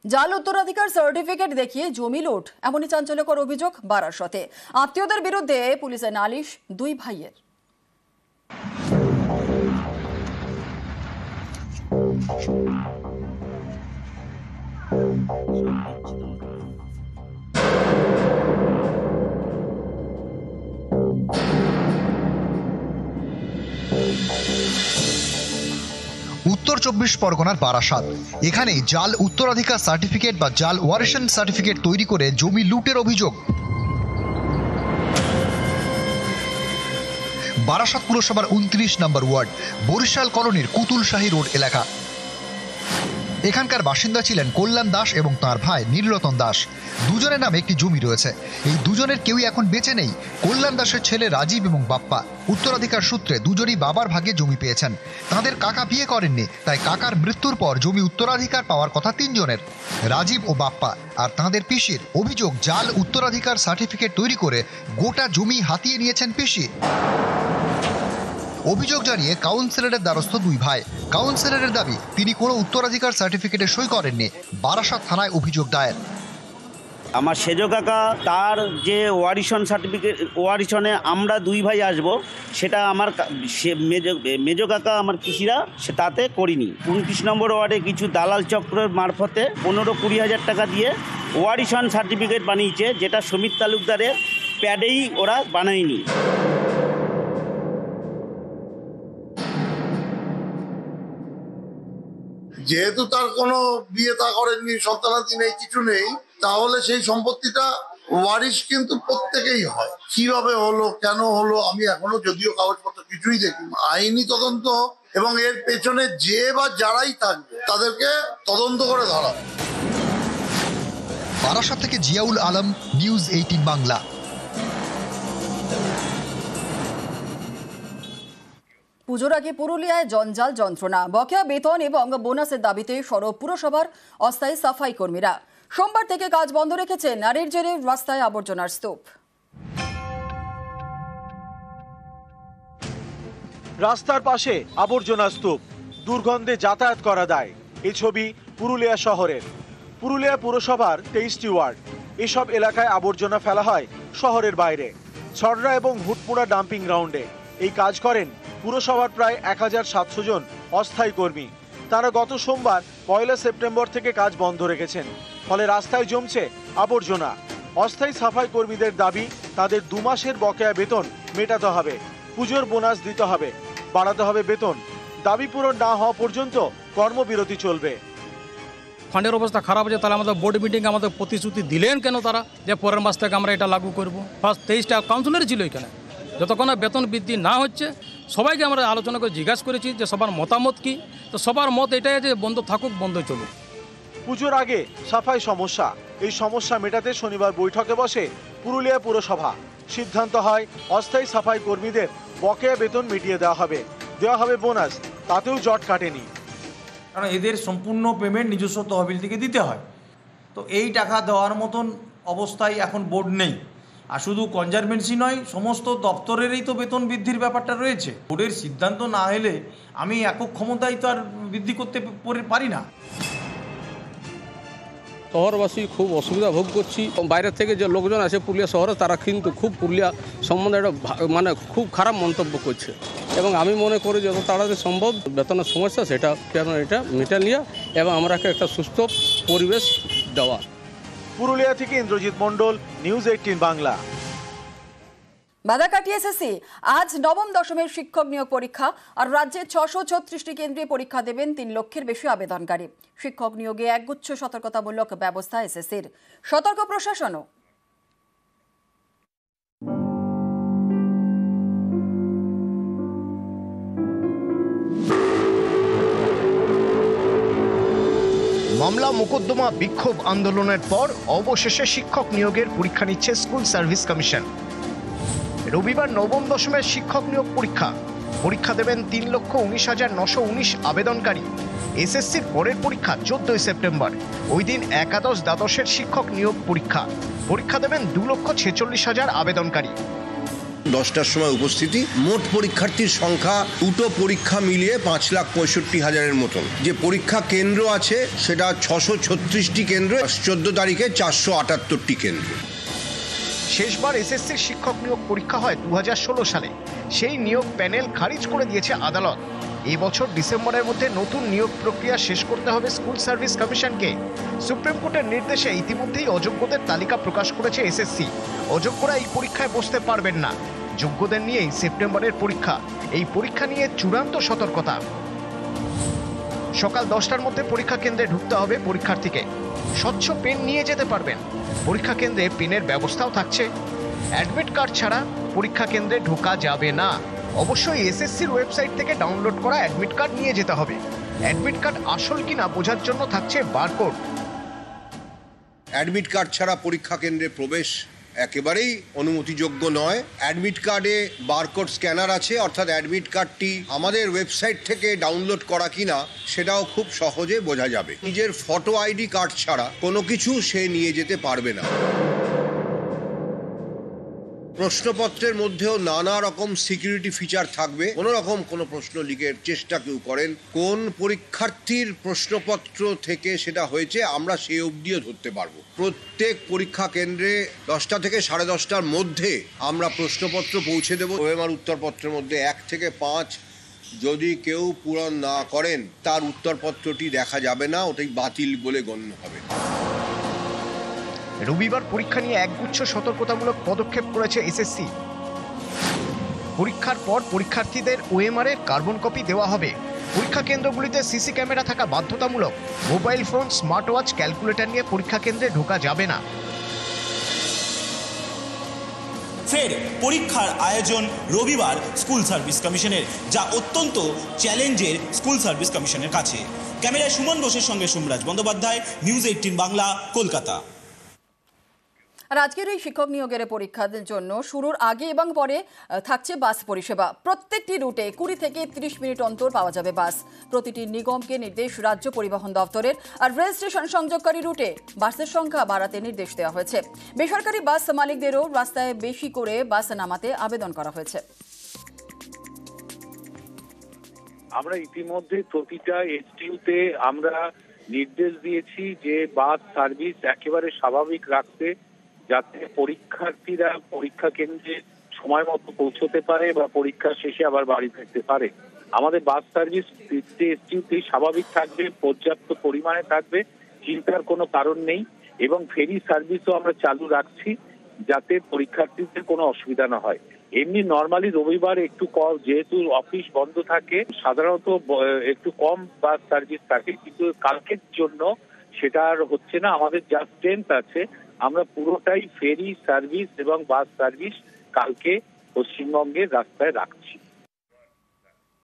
জাল উত্তরাধিকার সার্টিফিকেট দেখিয়ে জমি লুট, এমনই চাঞ্চল্যকর অভিযোগ বারাসতে। আত্মীয়দের বিরুদ্ধে পুলিশের নালিশ দুই ভাইয়ের। উত্তর 24 পরগনার বারাসাত, এখানে জাল উত্তরাধিকার সার্টিফিকেট বা জাল ওয়ারিশন সার্টিফিকেট তৈরি করে জমি লুটের অভিযোগ। বারাসাত পুরসভার 29 নম্বর ওয়ার্ড বরিশাল কলোনির কুতুলশাহী রোড এলাকা। এখানকার বাসিন্দা ছিলেন কল্যাণ দাস এবং তার ভাই নীলরতন দাস। দুজনের নামে একটি জমি রয়েছে। এই দুজনের কেউই এখন বেঁচে নেই। কল্যাণ দাসের ছেলে রাজীব এবং বাপ্পা উত্তরাধিকার সূত্রে দুজনই বাবার ভাগে জমি পেয়েছেন। তাদের কাকা বিয়ে করেননি, তাই কাকার মৃত্যুর পর জমি উত্তরাধিকার পাওয়ার কথা তিনজনের, রাজীব ও বাপ্পা। আর তাঁদের পিসির অভিযোগ, জাল উত্তরাধিকার সার্টিফিকেট তৈরি করে গোটা জমি হাতিয়ে নিয়েছেন পিসি। অভিযোগ জানিয়ে কাউন্সিলরের দ্বারস্থ দুই ভাই। কাউন্সিলরের দাবি, তিনি কোনো উত্তরাধিকার সার্টিফিকেটে সই করেননি। বারাসাত থানায় অভিযোগ দায়ের। আমার সেজ কাকা তার যে ওয়ারিশন সার্টিফিকেট, ওয়ারিশনে আমরা দুই ভাই আসব, সেটা আমার মেজ কাকা আমার কৃষিরা সে তাতে করিনি। 29 নম্বর ওয়ার্ডে কিছু দালাল চক্রের মারফতে 15-20 হাজার টাকা দিয়ে ওয়ারিশন সার্টিফিকেট বানিয়েছে, যেটা সমিত তালুকদারের প্যাডেই ওরা বানায়নি। যেহেতু তার কোনো বিয়ে তা করেননি, সন্তানাদি নেই, কিছু নেই, তাহলে সেই সম্পত্তিটা ওয়ারিশ কিন্তু প্রত্যেকেই হয়। কিভাবে হলো, কেন হলো, আমি এখনো যদিও কাগজপত্র কিছুই দেখিনি। আইনি তদন্ত এবং এর পেছনে যে বা যারাই থাকবে তাদেরকে তদন্ত করে ধরা। বারাসাত থেকে জিয়াউল আলম, নিউজ 18 বাংলা। পুজোর আগে পুরুলিয়ায় জঞ্জাল যন্ত্রণা, বকেয়া বেতন এবং বোনাসের দাবিতে সরব পুরসভার অস্থায়ী সাফাই কর্মীরা। সোমবার থেকে কাজ বন্ধ রেখেছেন। নারীর জেরে রাস্তায় আবর্জনার স্তূপ। রাস্তার পাশে আবর্জনা স্তূপ, দুর্গন্ধে যাতায়াত করা দায়। এই ছবি পুরুলিয়া শহরের। পুরুলিয়া পুরসভার 23টি ওয়ার্ড। এসব এলাকায় আবর্জনা ফেলা হয় শহরের বাইরে, ছড়রা এবং হুটমুড়া ডাম্পিং গ্রাউন্ডে। এই কাজ করেন পুরসভার প্রায় 1700 জন অস্থায়ী কর্মী। তারা গত সোমবার 1 সেপ্টেম্বর থেকে কাজ বন্ধ রেখেছেন। ফলে রাস্তায় জমছে আবর্জনা। অস্থায়ী সাফাই কর্মীদের দাবি, তাদের 2 মাসের বকেয়া বেতন মেটাতে হবে, পুজোর বোনাস দিতে হবে, বাড়াতে হবে বেতন। দাবি পূরণ না হওয়া পর্যন্ত কর্মবিরতি চলবে। ফান্ডের অবস্থা খারাপ আছে, তাহলে আমাদের বোর্ড মিটিং আমাদের প্রতিশ্রুতি দিলেন কেন তারা যে পরের মাস থেকে আমরা এটা লাগু করব? ফার্স্ট 23টা কাউন্সিলর ছিল এখানে। যতক্ষণ বেতন বৃদ্ধি না হচ্ছে, সবাইকে আমরা আলোচনা করে জিজ্ঞাসা করেছি যে সবার মতামত কি। তো সবার মত এটাই যে বন্ধ থাকুক, বন্ধ চলুক। পুজোর আগে সাফাই সমস্যা, এই সমস্যা মেটাতে শনিবার বৈঠকে বসে পুরুলিয়া পুরসভা। সিদ্ধান্ত হয় অস্থায়ী সাফাই কর্মীদের বকেয়া বেতন মিটিয়ে দেওয়া হবে বোনাস। তাতেও জট কাটেনি, কারণ এদের সম্পূর্ণ পেমেন্ট নিজস্ব তহবিল থেকে দিতে হয়। তো এই টাকা দেওয়ার মতন অবস্থায় এখন বোর্ড নেই। আর শুধু কনজারভেন্সি নয়, সমস্ত দপ্তরেরই তো বেতন বৃদ্ধির ব্যাপারটা রয়েছে। বোর্ডের সিদ্ধান্ত না হলে আমি একক ক্ষমতায় তো আর বৃদ্ধি করতে পারি না। শহরবাসী খুব অসুবিধা ভোগ করছি। বাইরে থেকে যে লোকজন আসে পুরুলিয়া শহরে, তারা কিন্তু খুব পুরুলিয়া সম্বন্ধে একটা মানে খুব খারাপ মন্তব্য করছে। এবং আমি মনে করি যত তাড়াতাড়ি সম্ভব বেতনের সমস্যা সেটা এটা মেটে নিয়ে এবং আমরাকে একটা সুস্থ পরিবেশ দেওয়া। পুরুলিয়া থেকে ইন্দ্রজিৎ মণ্ডল, নিউজ 18 বাংলা। বাধা কাটিয়ে এসএসসি আজ নবম দশমের শিক্ষক নিয়োগ পরীক্ষা। আর রাজ্যে 636টি কেন্দ্রে পরীক্ষা দেবেন 3 লক্ষের বেশি আবেদনকারী। শিক্ষক নিয়োগে একগুচ্ছ সতর্কতামূলক ব্যবস্থা এসএসসির, সতর্ক প্রশাসনও। মামলা মোকদ্দমা বিক্ষোভ আন্দোলনের পর অবশেষে শিক্ষক নিয়োগের পরীক্ষা নিচ্ছে স্কুল সার্ভিস কমিশন। রবিবার নবম দশমের শিক্ষক নিয়োগ পরীক্ষা দেবেন 3,19,919 আবেদনকারী। এসএসসির পরের পরীক্ষা 14 সেপ্টেম্বর। ওই দিন একাদশ দ্বাদশের শিক্ষক নিয়োগ পরীক্ষা দেবেন 2,46,000 আবেদনকারী। 10টার সময় উপস্থিতি। মোট পরীক্ষার্থীর সংখ্যা দুটো পরীক্ষা মিলিয়ে 5,65,000-এর মতন। যে পরীক্ষা কেন্দ্র আছে সেটা 636টি কেন্দ্র, 14 তারিখে 478টি কেন্দ্র। শেষবার এসএসসির শিক্ষক নিয়োগ পরীক্ষা হয় 2016 সালে। সেই নিয়োগ প্যানেল খারিজ করে দিয়েছে আদালত। এই বছর ডিসেম্বরের মধ্যে নতুন নিয়োগ প্রক্রিয়া শেষ করতে হবে স্কুল সার্ভিস কমিশনকে। সুপ্রিম কোর্টের নির্দেশে ইতিমধ্যেই অযোগ্যদের তালিকা প্রকাশ করেছে এসএসসি। অযোগ্যরা এই পরীক্ষায় বসতে পারবেন না। যোগ্যদের নিয়েই সেপ্টেম্বরের পরীক্ষা। এই পরীক্ষা নিয়ে চূড়ান্ত সতর্কতা। সকাল 10টার মধ্যে পরীক্ষা কেন্দ্রে ঢুকতে হবে পরীক্ষার্থীকে। স্বচ্ছ পেন নিয়ে যেতে পারবেন। পরীক্ষা কেন্দ্রে পেনের ব্যবস্থাও থাকছে। অ্যাডমিট কার্ড ছাড়া পরীক্ষা কেন্দ্রে ঢোকা যাবে না। অবশ্যই এসএসসির ওয়েবসাইট থেকে ডাউনলোড করা অ্যাডমিট কার্ড নিয়ে যেতে হবে। অ্যাডমিট কার্ড আসল কিনা বোঝার জন্য থাকছে বারকোড। অ্যাডমিট কার্ড ছাড়া পরীক্ষা কেন্দ্রে প্রবেশ একেবারেই অনুমতিযোগ্য নয়। অ্যাডমিট কার্ডে বারকোড স্ক্যানার আছে, অর্থাৎ অ্যাডমিট কার্ডটি আমাদের ওয়েবসাইট থেকে ডাউনলোড করা কিনা সেটাও খুব সহজে বোঝা যাবে। নিজের ফটো আইডি কার্ড ছাড়া কোনো কিছু সে নিয়ে যেতে পারবে না। প্রশ্নপত্রের মধ্যেও নানা রকম সিকিউরিটি ফিচার থাকবে। কোনো রকম কোনো প্রশ্ন লিখের চেষ্টা কেউ করেন, কোন পরীক্ষার্থীর প্রশ্নপত্র থেকে সেটা হয়েছে আমরা সে অবধিও ধরতে পারবো। প্রত্যেক পরীক্ষা কেন্দ্রে 10টা থেকে 10:30টার মধ্যে আমরা প্রশ্নপত্র পৌঁছে দেবো। ওএমআর উত্তরপত্রের মধ্যে 1 থেকে 5 যদি কেউ পূরণ না করেন তার উত্তরপত্রটি দেখা যাবে না, ওটাই বাতিল বলে গণ্য হবে। রবিবার পরীক্ষা নিয়ে একগুচ্ছ সতর্কতামূলক পদক্ষেপ করেছে এসএসসি। পরীক্ষার পর পরীক্ষার্থীদের ওএমআর এর কার্বন কপি দেওয়া হবে। পরীক্ষা কেন্দ্রগুলিতে সিসি ক্যামেরা থাকা বাধ্যতামূলক। Mobile phone, smart watch, calculator নিয়ে পরীক্ষা কেন্দ্রে ঢোকা যাবে না। ফের পরীক্ষার আয়োজন রবিবার স্কুল সার্ভিস কমিশনের, যা অত্যন্ত চ্যালেঞ্জের স্কুল সার্ভিস কমিশনের কাছে। ক্যামেরায় সুমন বোসের সঙ্গে সোমরাজ বন্দ্যোপাধ্যায়, নিউজ 18 বাংলা, কলকাতা। আর আজকের এই শিক্ষক নিয়োগের পরীক্ষার জন্য শুরুর আগে এবং পরে থাকছে বাস পরিষেবা। প্রত্যেকটি রুটে 20 থেকে 30 মিনিট অন্তর পাওয়া যাবে বাস। প্রতিটি নিগমকে নির্দেশ রাজ্য পরিবহন দপ্তরের। আর রেল স্টেশন সংযোগকারী রুটে বাসের সংখ্যা বাড়াতে নির্দেশ দেওয়া হয়েছে। বেসরকারি বাস মালিকদেরও রাস্তায় বেশি করে বাস নামাতে আবেদন করা হয়েছে। আমরা ইতিমধ্যে প্রতিটা এসটিউতে আমরা নির্দেশ দিয়েছি যে বাস সার্ভিস একেবারে স্বাভাবিক রাখতে, যাতে পরীক্ষার্থীরা পরীক্ষা কেন্দ্রে সময় মতো পৌঁছতে পারে বা পরীক্ষা শেষে আবার বাড়ি ফিরতে পারে। আমাদের বাস সার্ভিস এসটিউতেই স্বাভাবিক থাকবে, পর্যাপ্ত পরিমাণে থাকবে, চিন্তার কোনো কারণ নেই। এবং ফেরি সার্ভিসও আমরা চালু রাখছি যাতে পরীক্ষার্থীদের কোনো অসুবিধা না হয়। এমনি নর্মালি রবিবার একটু কম, যেহেতু অফিস বন্ধ থাকে, সাধারণত একটু কম বাস সার্ভিস থাকে, কিন্তু কালকের জন্য সেটা আর হচ্ছে না। আমাদের যা স্ট্রেংথ আছে আমরা পুরোটাই ফেরি সার্ভিস এবং বাস সার্ভিস কালকে পশ্চিমবঙ্গের রাস্তায় রাখছি।